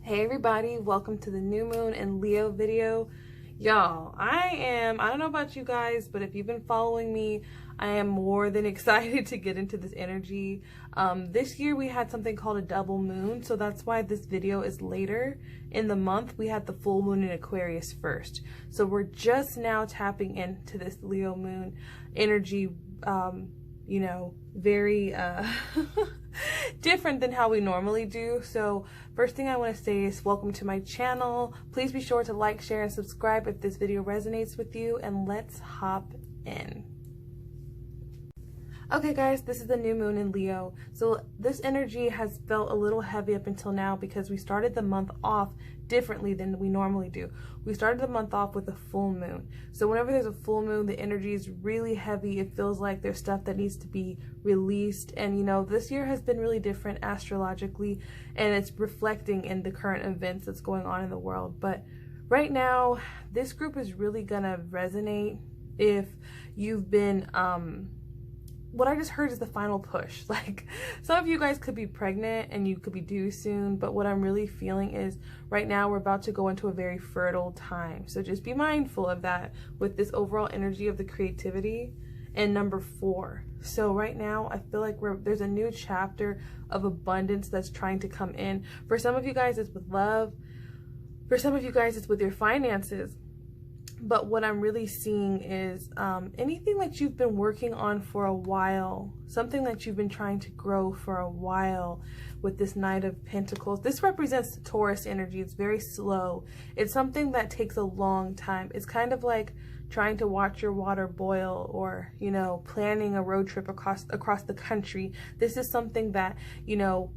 Hey everybody, welcome to the new moon and Leo video. Y'all, I don't know about you guys, but if you've been following me, I am more than excited to get into this energy. This year we had something called a double moon, so that's why this video is later in the month. We had the full moon in Aquarius first. So we're just now tapping into this Leo moon energy, you know, very different than how we normally do. So first thing I want to say is welcome to my channel. Please be sure to like, share, and subscribe if this video resonates with you, and let's hop in. Okay guys, this is the new moon in Leo. So this energy has felt a little heavy up until now because we started the month off differently than we normally do. We started the month off with a full moon. So whenever there's a full moon, the energy is really heavy. It feels like there's stuff that needs to be released. And you know, this year has been really different astrologically, and it's reflecting in the current events that's going on in the world. But right now, this group is really gonna resonate if you've been what I just heard is the final push. Like, some of you guys could be pregnant and you could be due soon, but what I'm really feeling is right now we're about to go into a very fertile time. So just be mindful of that with this overall energy of the creativity. And number 4. So right now I feel like there's a new chapter of abundance that's trying to come in. For some of you guys, it's with love. For some of you guys, it's with your finances. But what I'm really seeing is anything that you've been working on for a while, something that you've been trying to grow for a while with this Knight of Pentacles. This represents the Taurus energy. It's very slow. It's something that takes a long time. It's kind of like trying to watch your water boil, or, you know, planning a road trip across the country. This is something that, you know,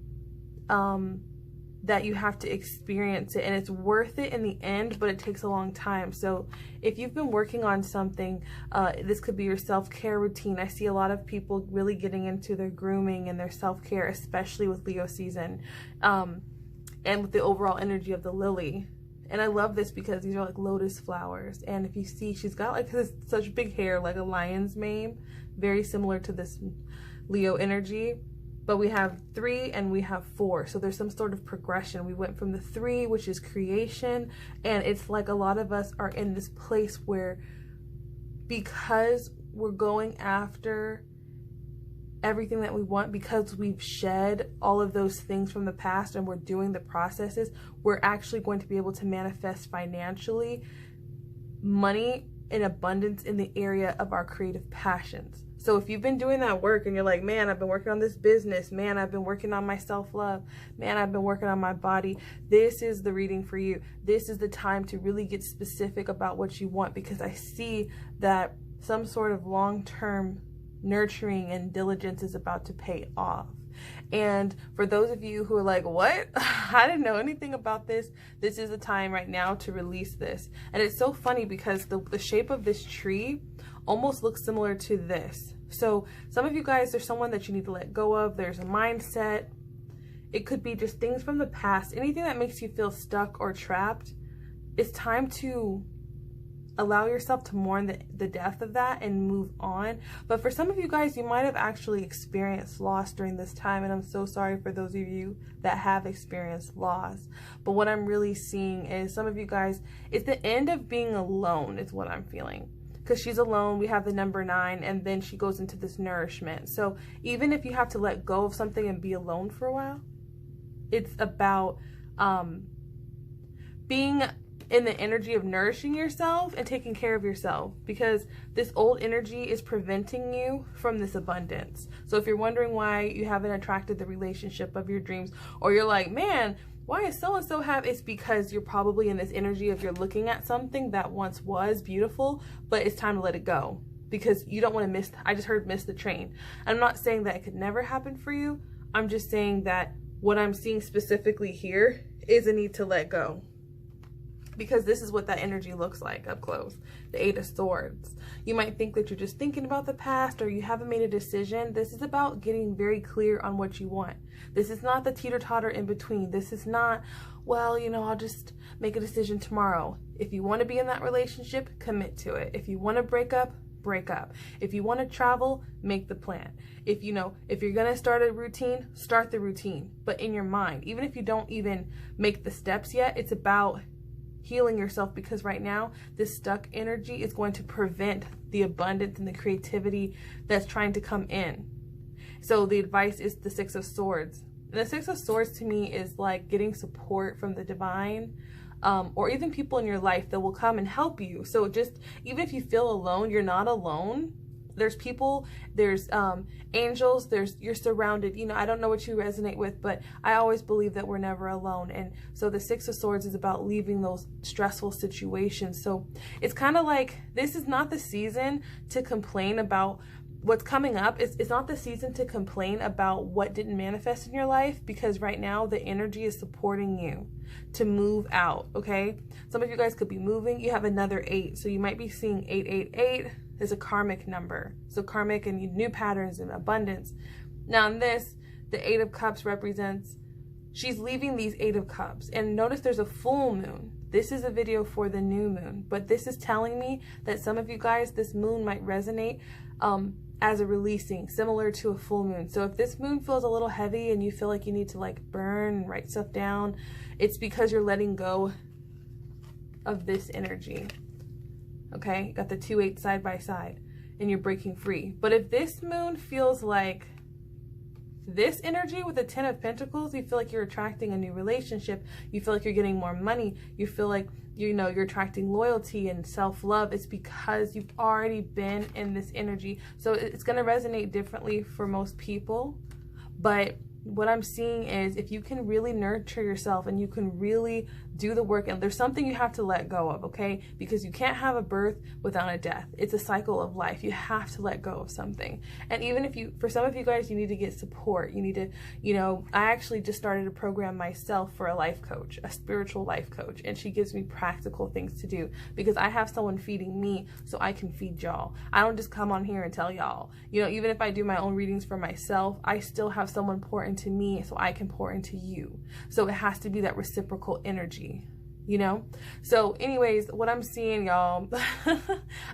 that you have to experience it, and it's worth it in the end, but it takes a long time. So if you've been working on something, this could be your self-care routine. I see a lot of people really getting into their grooming and their self-care, especially with Leo season, and with the overall energy of the lily. And I love this because these are like lotus flowers, and if you see, she's got like this such big hair, like a lion's mane, very similar to this Leo energy. But we have 3 and we have 4. So there's some sort of progression. We went from the 3, which is creation. And it's like a lot of us are in this place where, because we're going after everything that we want, because we've shed all of those things from the past and we're doing the processes, we're actually going to be able to manifest financially money in abundance in the area of our creative passions. So if you've been doing that work and you're like, man, I've been working on this business, man, I've been working on my self-love, man, I've been working on my body, this is the reading for you. This is the time to really get specific about what you want, because I see that some sort of long-term nurturing and diligence is about to pay off. And for those of you who are like, what? I didn't know anything about this. This is the time right now to release this. And it's so funny because the shape of this tree almost looks similar to this. So some of you guys, there's someone that you need to let go of. There's a mindset. It could be just things from the past. Anything that makes you feel stuck or trapped. It's time to allow yourself to mourn the death of that and move on. But for some of you guys, you might have actually experienced loss during this time, and I'm so sorry for those of you that have experienced loss. But what I'm really seeing is some of you guys, it's the end of being alone is what I'm feeling. Because she's alone, we have the number 9, and then she goes into this nourishment. So even if you have to let go of something and be alone for a while, it's about being in the energy of nourishing yourself and taking care of yourself, because this old energy is preventing you from this abundance. So if you're wondering why you haven't attracted the relationship of your dreams, or you're like, man, why is so-and-so have, it's because you're probably in this energy of you're looking at something that once was beautiful, but it's time to let it go, because you don't want to miss, I just heard miss the train. I'm not saying that it could never happen for you. I'm just saying that what I'm seeing specifically here is a need to let go, because this is what that energy looks like up close. The 8 of Swords. You might think that you're just thinking about the past, or you haven't made a decision. This is about getting very clear on what you want. This is not the teeter-totter in between. This is not, well, you know, I'll just make a decision tomorrow. If you want to be in that relationship, commit to it. If you want to break up, break up. If you want to travel, make the plan. If you're going to start a routine, start the routine, but in your mind. Even if you don't even make the steps yet, it's about healing yourself, because right now this stuck energy is going to prevent the abundance and the creativity that's trying to come in. So the advice is the Six of Swords. And the Six of Swords to me is like getting support from the divine, or even people in your life that will come and help you. So just, even if you feel alone, you're not alone. There's people, there's angels, you're surrounded. I don't know what you resonate with, but I always believe that we're never alone. And so the Six of Swords is about leaving those stressful situations. So it's kind of like, this is not the season to complain about what's coming up. It's not the season to complain about what didn't manifest in your life, because right now the energy is supporting you to move out, okay? Some of you guys could be moving. You have another 8, so you might be seeing 888 is a karmic number. So karmic and new patterns and abundance. Now in this, the 8 of Cups represents, she's leaving these 8 of Cups. And notice there's a full moon. This is a video for the new moon, but this is telling me that some of you guys, this moon might resonate as a releasing, similar to a full moon. So if this moon feels a little heavy and you feel like you need to like burn and write stuff down, it's because you're letting go of this energy. Okay, got the 2-8 side by side, and you're breaking free. But if this moon feels like this energy with the 10 of Pentacles, you feel like you're attracting a new relationship, you feel like you're getting more money, you feel like you're attracting loyalty and self-love, it's because you've already been in this energy. So it's going to resonate differently for most people, but what I'm seeing is if you can really nurture yourself and you can really do the work, and there's something you have to let go of, okay? Because you can't have a birth without a death. It's a cycle of life. You have to let go of something. And even if for some of you guys, you need to get support. You need to, I actually just started a program myself for a life coach, a spiritual life coach, and she gives me practical things to do because I have someone feeding me so I can feed y'all. I don't just come on here and tell y'all. Even if I do my own readings for myself, I still have someone pour into me so I can pour into you. So it has to be that reciprocal energy. So anyways, what I'm seeing, y'all,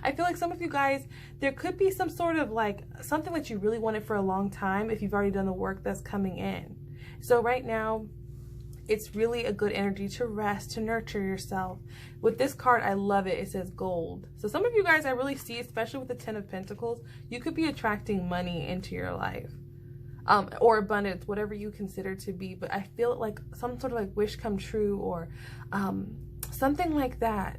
I feel like some of you guys, there could be some sort of like something that you really wanted for a long time if you've already done the work that's coming in. So right now, it's really a good energy to rest, to nurture yourself. With this card, I love it. It says gold. So some of you guys I really see, especially with the 10 of Pentacles, you could be attracting money into your life. Or abundance, whatever you consider to be, but I feel like some sort of like wish come true, or something like that.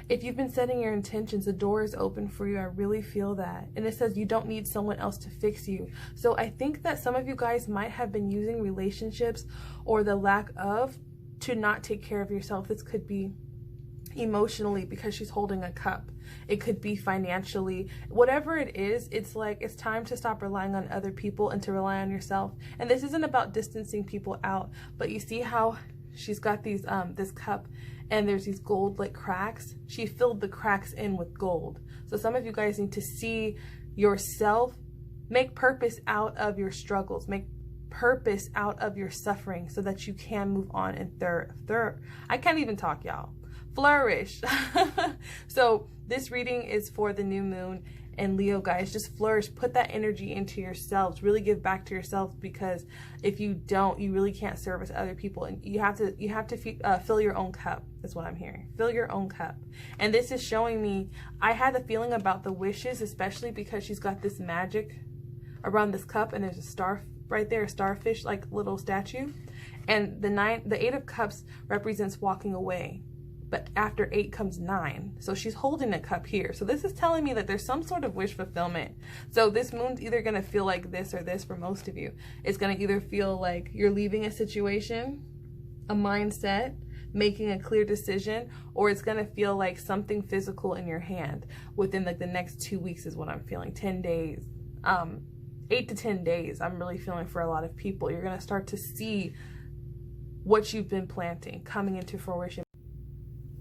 If you've been setting your intentions, the door is open for you. I really feel that. And it says you don't need someone else to fix you. So I think that some of you guys might have been using relationships or the lack of to not take care of yourself. This could be emotionally because she's holding a cup. It could be financially. Whatever it is, it's like it's time to stop relying on other people and to rely on yourself. And this isn't about distancing people out, but you see how she's got these this cup and there's these gold like cracks. She filled the cracks in with gold. So some of you guys need to see yourself, make purpose out of your struggles, make purpose out of your suffering so that you can move on and I can't even talk, y'all. Flourish. So this reading is for the new moon and Leo, guys. Just flourish, put that energy into yourselves, really give back to yourself, because if you don't, you really can't service other people, and you have to fill your own cup. That's what I'm hearing. Fill your own cup. And this is showing me, I had the feeling about the wishes, especially because she's got this magic around this cup, and there's a star right there, a starfish like little statue, and the 8 of Cups represents walking away. But after 8 comes 9. So she's holding a cup here. So this is telling me that there's some sort of wish fulfillment. So this moon's either going to feel like this or this for most of you. It's going to either feel like you're leaving a situation, a mindset, making a clear decision, or it's going to feel like something physical in your hand within like the next 2 weeks is what I'm feeling. 10 days. 8 to 10 days I'm really feeling for a lot of people. You're going to start to see what you've been planting coming into fruition.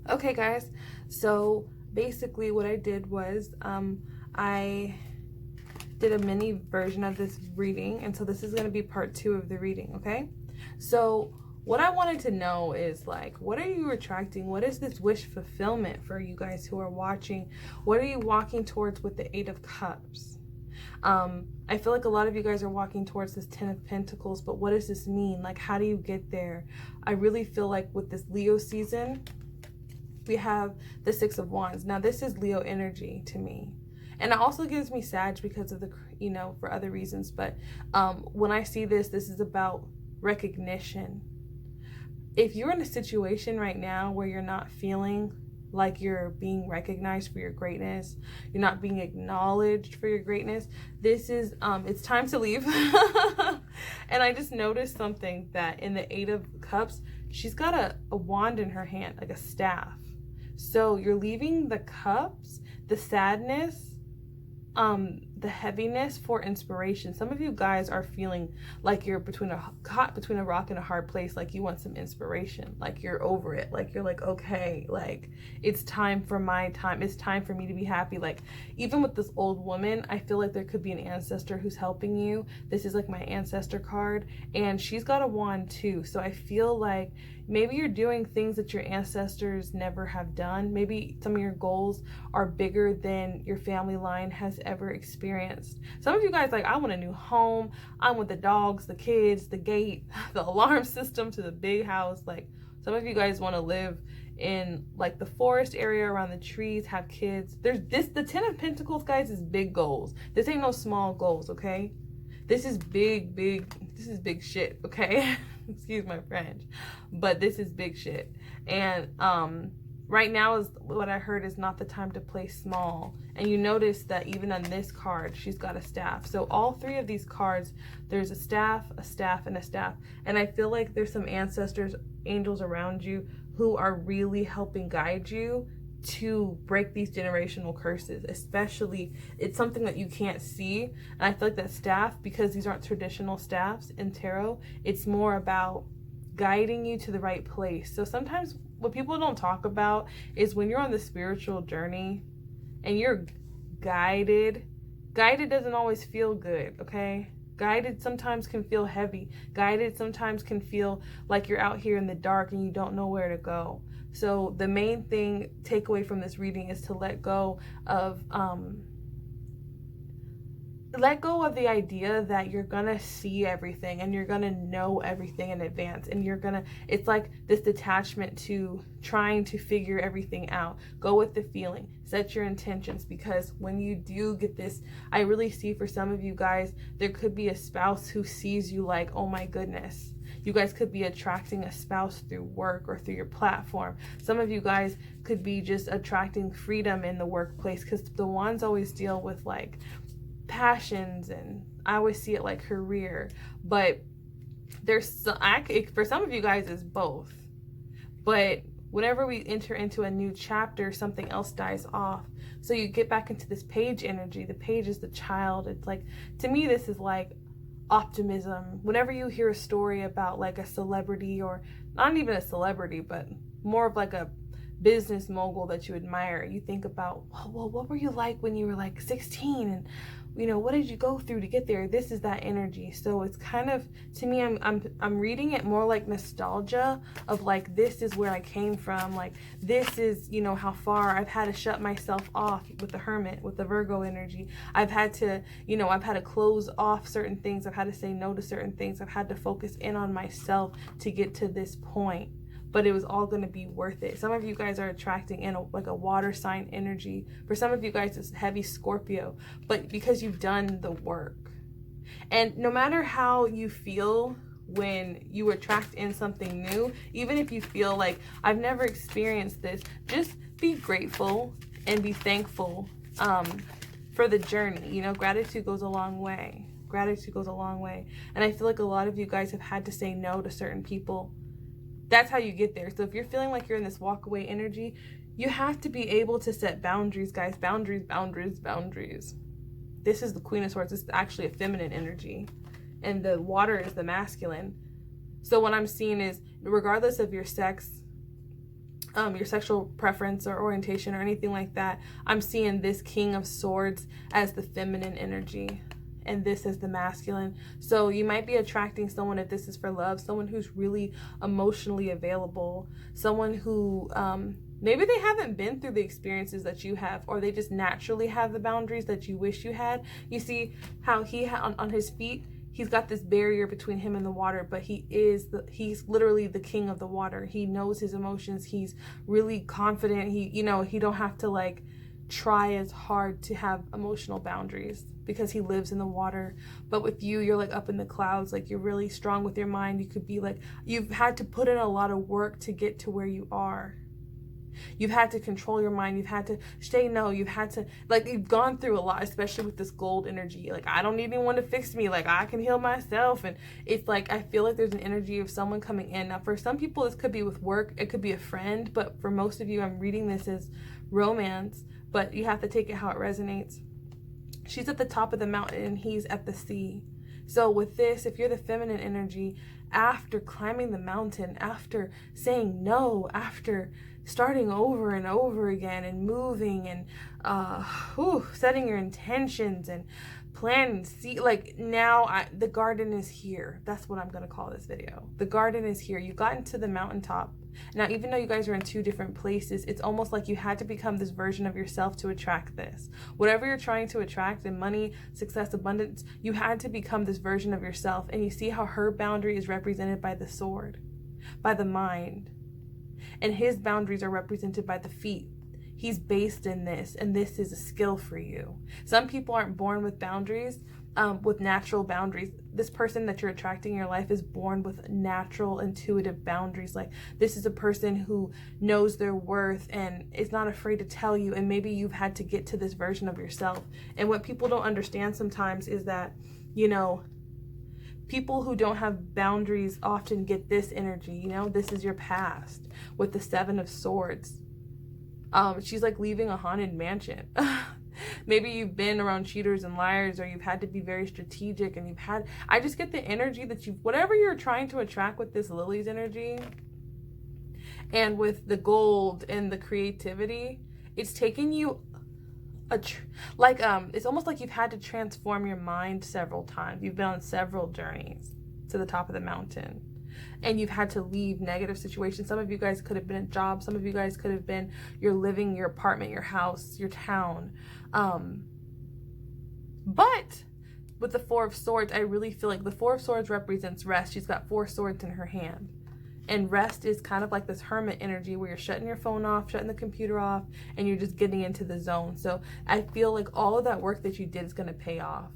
Okay guys, so basically what I did was I did a mini version of this reading, and so this is going to be part 2 of the reading, okay? So what I wanted to know is, like, what are you attracting? What is this wish fulfillment for you guys who are watching? What are you walking towards with the 8 of Cups? I feel like a lot of you guys are walking towards this 10 of Pentacles, but what does this mean? Like, how do you get there? I really feel like with this Leo season, we have the 6 of Wands. Now, this is Leo energy to me. And it also gives me Sag because of the, you know, for other reasons. But when I see this, this is about recognition. If you're in a situation right now where you're not feeling like you're being recognized for your greatness, you're not being acknowledged for your greatness, this is it's time to leave. And I just noticed something, that in the 8 of Cups, she's got a wand in her hand, like a staff. So you're leaving the cups, the sadness, the heaviness for inspiration. Some of you guys are feeling like you're caught between a rock and a hard place, like you want some inspiration, like you're over it, like you're like, okay, like it's time for my time, it's time for me to be happy. Like, even with this old woman, I feel like there could be an ancestor who's helping you. This is like my ancestor card, and she's got a wand too. So I feel like maybe you're doing things that your ancestors never have done. Maybe some of your goals are bigger than your family line has ever experienced. Some of you guys, like, I want a new home. I want the dogs, the kids, the gate, the alarm system to the big house. Like, some of you guys want to live in like the forest area around the trees, have kids. There's this, the 10 of Pentacles, guys, is big goals. This ain't no small goals, okay? This is big, this is big shit, okay? Excuse my French, but this is big shit. And right now is what I heard is not the time to play small. And you notice that even on this card, she's got a staff. So all 3 of these cards, there's a staff, and a staff. And I feel like there's some ancestors, angels around you who are really helping guide you to break these generational curses. Especially, it's something that you can't see, and I feel like that staff, because these aren't traditional staffs in tarot, it's more about guiding you to the right place. So sometimes what people don't talk about is when you're on the spiritual journey and you're guided doesn't always feel good, okay? Guided sometimes can feel heavy. Guided sometimes can feel like you're out here in the dark and you don't know where to go. So the main takeaway from this reading is to let go of the idea that you're gonna see everything and you're gonna know everything in advance, and it's like this detachment to trying to figure everything out. Go with the feeling, set your intentions, because when you do get this, I really see for some of you guys, there could be a spouse who sees you like, oh my goodness. You guys could be attracting a spouse through work or through your platform. Some of you guys could be just attracting freedom in the workplace, because the wands always deal with like passions, and I always see it like career, but for some of you guys it's both. But whenever we enter into a new chapter, something else dies off, so you get back into this page energy. The page is the child. It's like, to me, this is like optimism. Whenever you hear a story about like a celebrity, or not even a celebrity, but more of like a business mogul that you admire, you think about, well, what were you like when you were like 16, and you know, what did you go through to get there? This is that energy. So it's kind of, to me, I'm reading it more like nostalgia of like, this is where I came from, like this is, you know, how far I've had to shut myself off with the Hermit, with the Virgo energy. I've had to, you know, I've had to close off certain things. I've had to say no to certain things. I've had to focus in on myself to get to this point. But it was all going to be worth it. Some of you guys are attracting in like a water sign energy. For some of you guys, it's heavy Scorpio, but because you've done the work. And no matter how you feel when you attract in something new, even if you feel like, I've never experienced this, just be grateful and be thankful for the journey. You know, gratitude goes a long way. Gratitude goes a long way. And I feel like a lot of you guys have had to say no to certain people. That's how you get there. So if you're feeling like you're in this walk away energy, you have to be able to set boundaries, guys. Boundaries, boundaries, boundaries. This is the Queen of Swords. This is actually a feminine energy, and the water is the masculine. So what I'm seeing is, regardless of your sex, your sexual preference or orientation or anything like that, I'm seeing this King of Swords as the feminine energy. and this is the masculine. So you might be attracting someone, if this is for love, someone who's really emotionally available, someone who maybe they haven't been through the experiences that you have, or they just naturally have the boundaries that you wish you had. You see how he on his feet, he's got this barrier between him and the water, but he's literally the king of the water. He knows his emotions. He's really confident. He don't have to like try as hard to have emotional boundaries because he lives in the water. But with you, you're like up in the clouds, like you're really strong with your mind. You could be like, you've had to put in a lot of work to get to where you are. You've had to control your mind. You've had to say no. You've had to, like, you've gone through a lot, especially with this gold energy. Like, I don't need anyone to fix me. Like, I can heal myself. And it's like, I feel like there's an energy of someone coming in. Now, for some people, this could be with work. It could be a friend. But for most of you, I'm reading this as romance. But you have to take it how it resonates. She's at the top of the mountain and he's at the sea. So with this, if you're the feminine energy, after climbing the mountain, after saying no, after starting over and over again and moving and setting your intentions and planning, see, like now the garden is here. That's what I'm going to call this video. The garden is here. You got into the mountaintop. Now, even though you guys are in two different places, it's almost like you had to become this version of yourself to attract this. Whatever you're trying to attract in money, success, abundance, you had to become this version of yourself. And you see how her boundary is represented by the sword, by the mind. And his boundaries are represented by the feet. He's based in this, and this is a skill for you. Some people aren't born with boundaries, with natural boundaries. This person that you're attracting in your life is born with natural, intuitive boundaries. Like, this is a person who knows their worth and is not afraid to tell you, and maybe you've had to get to this version of yourself. And what people don't understand sometimes is that, people who don't have boundaries often get this energy, this is your past with the Seven of Swords. She's like leaving a haunted mansion. Maybe you've been around cheaters and liars, or you've had to be very strategic, and I just get the energy that whatever you're trying to attract with this Lily's energy and with the gold and the creativity, it's taking you it's almost like you've had to transform your mind several times. You've been on several journeys to the top of the mountain, and you've had to leave negative situations. Some of you guys could have been a job. Some of you guys could have been your living, your apartment, your house, your town. But with the Four of Swords, I really feel like the Four of Swords represents rest. She's got 4 swords in her hand. And rest is kind of like this hermit energy where you're shutting your phone off, shutting the computer off, and you're just getting into the zone. So I feel like all of that work that you did is going to pay off.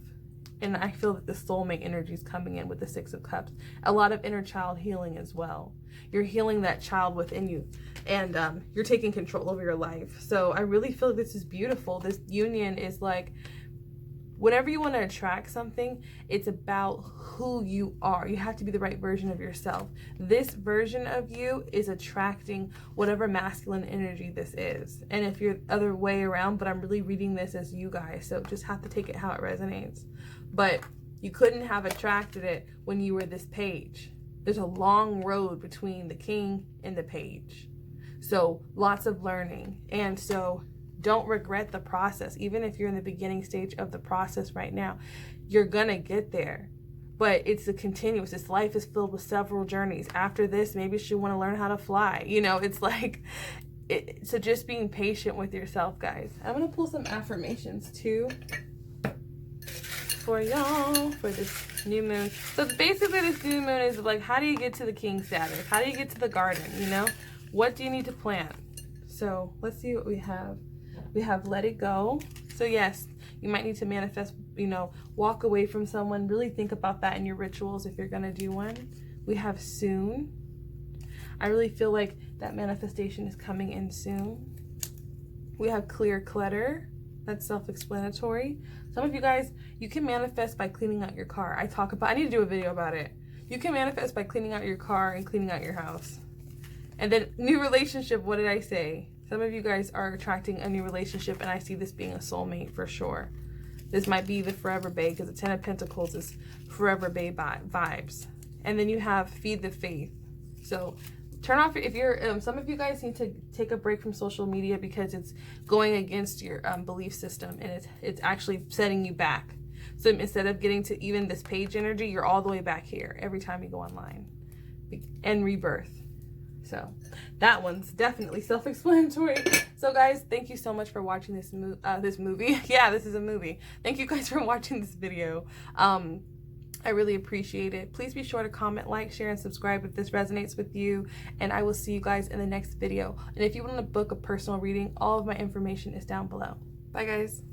And I feel that the soulmate energy is coming in with the Six of Cups. A lot of inner child healing as well. You're healing that child within you, and you're taking control over your life. So I really feel like this is beautiful. This union is like, whenever you want to attract something, it's about who you are. You have to be the right version of yourself. This version of you is attracting whatever masculine energy this is. And if you're the other way around, but I'm really reading this as you guys, so just have to take it how it resonates. But you couldn't have attracted it when you were this page. There's a long road between the king and the page. So lots of learning. And so don't regret the process. Even if you're in the beginning stage of the process right now, you're gonna get there. But it's a continuous. This life is filled with several journeys. After this, maybe you want to learn how to fly. It's like, so just being patient with yourself, guys. I'm gonna pull some affirmations too for y'all for this new moon. So basically this new moon is like, how do you get to the king status? How do you get to the garden? What do you need to plant? So let's see what we have. We have let it go. So yes, you might need to manifest, walk away from someone. Really think about that in your rituals if you're going to do one. We have soon. I really feel like that manifestation is coming in soon. We have clear clutter. That's self-explanatory. Some of you guys, you can manifest by cleaning out your car. I need to do a video about it. You can manifest by cleaning out your car and cleaning out your house. And then new relationship, what did I say? Some of you guys are attracting a new relationship, and I see this being a soulmate for sure. This might be the Forever Bae, because the Ten of Pentacles is Forever Bae vibes. And then you have Feed the Faith. So turn off, if you're, some of you guys need to take a break from social media because it's going against your belief system, and it's actually setting you back. So instead of getting to even this page energy, you're all the way back here every time you go online. And rebirth. So that one's definitely self-explanatory. So guys, thank you so much for watching this movie. Yeah, this is a movie. Thank you guys for watching this video. I really appreciate it. Please be sure to comment, like, share, and subscribe if this resonates with you. And I will see you guys in the next video. And if you want to book a personal reading, all of my information is down below. Bye guys.